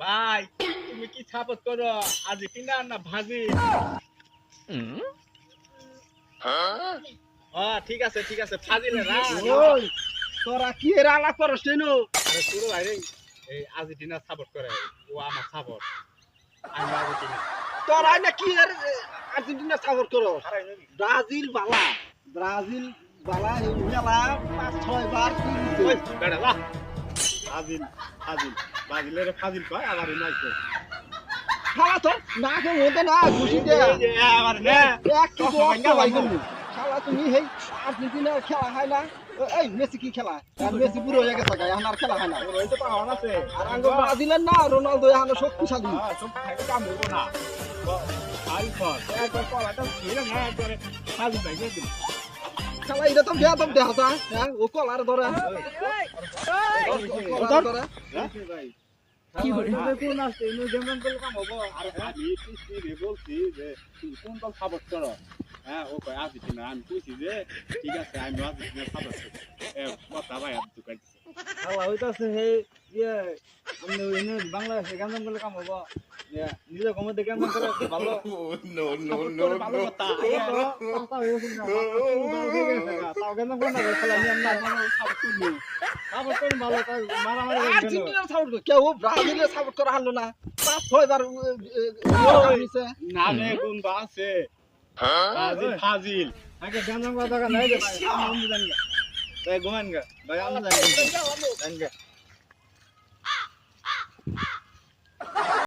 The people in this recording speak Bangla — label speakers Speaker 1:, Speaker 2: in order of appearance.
Speaker 1: ভাই তুমি কি সাপোর্ট করো আর্জেন্টিনা না ব্রাজিল? ঠিক আছে ব্রাজিলের
Speaker 2: ওই তোরা কি এর আলাপ করছ কেনো?
Speaker 1: আরে শুরু ভাই রে এই আর্জেন্টিনা সাপোর্ট করে ও আমার সাপোর্ট আমি আর্জেন্টিনা
Speaker 2: তোরা না কি এর আর্জেন্টিনা সাপোর্ট করছ? ব্রাজিল বালা এই মেলা 5-6 বার কি
Speaker 1: ওই বেড়া লা ফাজিল ব্রাজিলের ফাজিল কয় আবার নাইছে
Speaker 2: শালা তো না কে মতে না খুশি দে
Speaker 1: আবার না
Speaker 2: এক কি তো ভাই গনি শালা তুমি হেই আর্জেন্টিনা খেলা হয় না এই মেসি কি খেলা আর মেসি পুরো হয়ে গেছে গায় আর খেলা হয় না
Speaker 1: ওই তো পাওয়া আছে
Speaker 2: আর আঙ্গ ব্রাজিলের না রোনালদো এখন শক্তিশালী
Speaker 1: সব থেকে কাম হবো না ফাজিল কর একবার কলাটা ছিল না একবারে ফাজিল ভাই দিন
Speaker 2: শালা এটা তো দেহ তা হ্যাঁ ও কলার ধরে ধরে
Speaker 1: কি হলো কোন আসছে ইনো যেমন বল কাম হবো আর আমি কি বলছি যে তুই কোন দল সাপোর্ট করো হ্যাঁ ও কয় আর্জেন্টিনা আমি কইছি যে ঠিক আছে আমি আর্জেন্টিনা সাপোর্ট করি কথা ভাই আর তুই কইছিস
Speaker 2: শালা হইতাছে হে ইয়ে আমি ইনো বাংলাদেশে গান বলে কাম হবো নিজে কমে দেখে গান করে ভালো
Speaker 1: no
Speaker 2: ভালো কথা কথা হইছে না তাও গান কোন না খেলা আমি আমরা সাপোর্ট করি সাপোর্ট করি ভালো তাই মারামারি আর্জেন্টিনা সাপোর্ট করে কেউ ব্রাজিলের সাপোর্ট করা হলো না 5-6 বার নিছে
Speaker 1: নামে কোন বাসে ফাজিল
Speaker 2: আগে গান কথা নাই রে ভাই আমি জানি না
Speaker 1: তাই গোমান গা ভাই আমি জানি